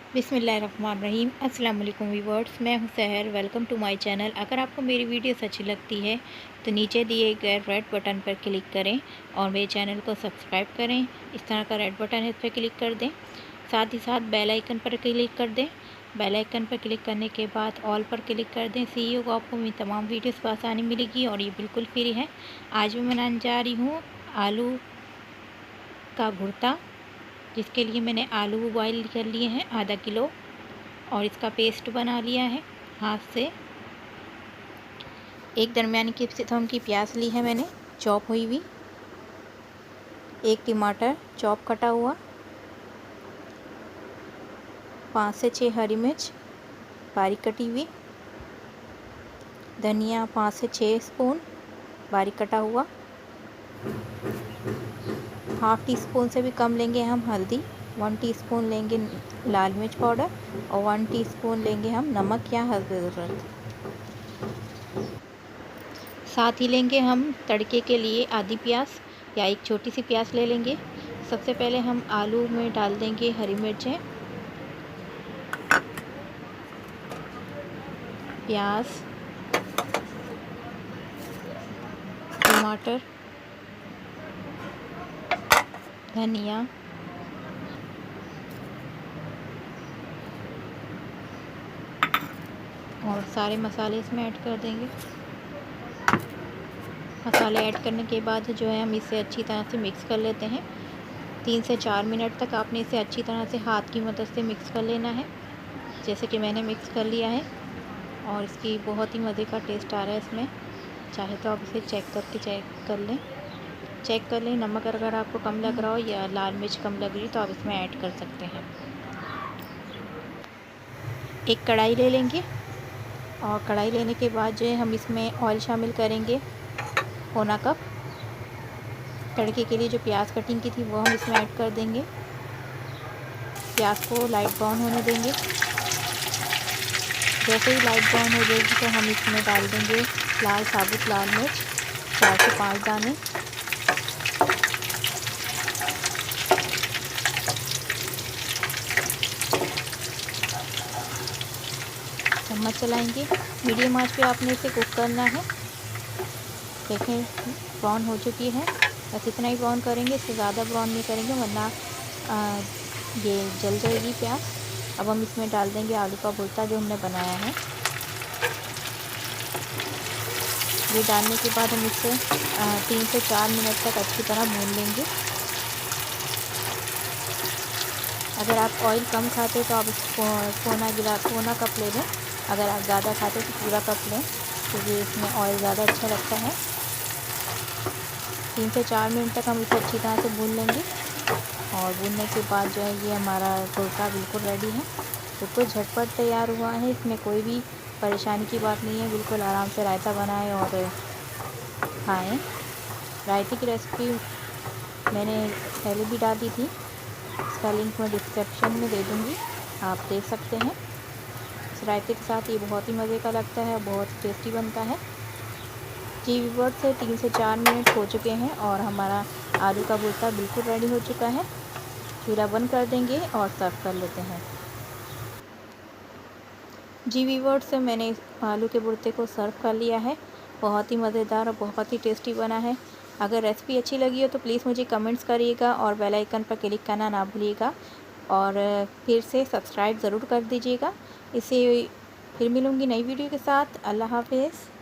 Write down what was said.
बिस्मिल्लाहिर्रहमानिर्रहीम। अस्सलाम वालेकुम व्यूअर्स, मैं हूं Sahar. Welcome to my channel. अगर आपको मेरी वीडियोस अच्छी लगती है तो नीचे दिए गए रेड बटन पर क्लिक करें और मेरे चैनल को सब्सक्राइब करें। इस तरह का रेड बटन है, इस पर क्लिक कर दें। साथ ही साथ बेल आइकन पर क्लिक कर दें। बेल आइकन पर क्लिक करने के बाद ऑल पर क्लिक कर दें। सीईओ को आपको मेरी तमाम वीडियोस पर आसानी मिलेगी और ये बिल्कुल फ्री है। आज मैं बनाने जा रही हूँ आलू का भुर्ता, जिसके लिए मैंने आलू बॉईल कर लिए हैं आधा किलो और इसका पेस्ट बना लिया है हाथ से। एक दरमियानी किस्म की प्याज ली है मैंने चॉप हुई हुई। एक टमाटर चॉप कटा हुआ। 5 से 6 हरी मिर्च बारीक कटी हुई। धनिया 5 से 6 स्पून बारीक कटा हुआ। हाफ़ टी स्पून से भी कम लेंगे हम हल्दी। 1 टीस्पून लेंगे लाल मिर्च पाउडर और 1 टीस्पून लेंगे हम नमक या हल्दी ज़रूरत। साथ ही लेंगे हम तड़के के लिए आधी प्याज या एक छोटी सी प्याज ले लेंगे। सबसे पहले हम आलू में डाल देंगे हरी मिर्चें, प्याज, टमाटर, धनिया, और सारे मसाले इसमें ऐड कर देंगे। मसाले ऐड करने के बाद जो है हम इसे अच्छी तरह से मिक्स कर लेते हैं। 3 से 4 मिनट तक आपने इसे अच्छी तरह से हाथ की मदद से मिक्स कर लेना है, जैसे कि मैंने मिक्स कर लिया है। और इसकी बहुत ही मज़े का टेस्ट आ रहा है इसमें। चाहे तो आप इसे चेक कर लें। नमक अगर आपको कम लग रहा हो या लाल मिर्च कम लग रही तो आप इसमें ऐड कर सकते हैं। एक कढ़ाई ले लेंगे और कढ़ाई लेने के बाद जो है हम इसमें ऑयल शामिल करेंगे पौना कप। तड़के के लिए जो प्याज कटिंग की थी वो हम इसमें ऐड कर देंगे। प्याज को लाइट ब्राउन होने देंगे। जैसे ही लाइट ब्राउन हो जाएगी तो हम इसमें डाल देंगे साबुत लाल मिर्च 4 से 5 दाने। चम्मच चलाएंगे। मीडियम आंच पे आपने इसे कुक करना है। देखें ब्राउन हो चुकी है। बस इतना ही ब्राउन करेंगे, इससे ज़्यादा ब्राउन नहीं करेंगे वरना ये जल जाएगी प्याज। अब हम इसमें डाल देंगे आलू का भुर्ता जो हमने बनाया है। ये डालने के बाद हम इसे 3 से 4 मिनट तक अच्छी तरह भून लेंगे। अगर आप ऑयल कम खाते तो आप इसको पौना कप ले लें। अगर आप ज़्यादा खाते तो पूरा कप लें, क्योंकि इसमें ऑयल ज़्यादा अच्छा लगता है। 3 से 4 मिनट तक हम इसे अच्छी तरह से भून लेंगे और भूनने के बाद जो है ये हमारा भुर्ता बिल्कुल रेडी है। बिल्कुल झटपट तैयार हुआ है, इसमें कोई भी परेशानी की बात नहीं है। बिल्कुल आराम से रायता बनाएं और खाएं। रायते की रेसिपी मैंने पहले भी डाली थी, इसका लिंक मैं डिस्क्रिप्शन में दे दूँगी, आप देख सकते हैं। इस रायते के साथ ये बहुत ही मज़े का लगता है, बहुत टेस्टी बनता है। जी व्यूअर्स, से 3 से 4 मिनट हो चुके हैं और हमारा आलू का भुर्ता बिल्कुल रेडी हो चुका है। चूल्हा बंद कर देंगे और सर्व कर लेते हैं। जी व्यूअर्स, से मैंने आलू के भुर्ते को सर्व कर लिया है। बहुत ही मज़ेदार और बहुत ही टेस्टी बना है। अगर रेसिपी अच्छी लगी हो तो प्लीज़ मुझे कमेंट्स करिएगा और बेल आइकन पर क्लिक करना ना भूलिएगा और फिर से सब्सक्राइब ज़रूर कर दीजिएगा। इसे फिर मिलूँगी नई वीडियो के साथ। अल्लाह हाफ़िज़।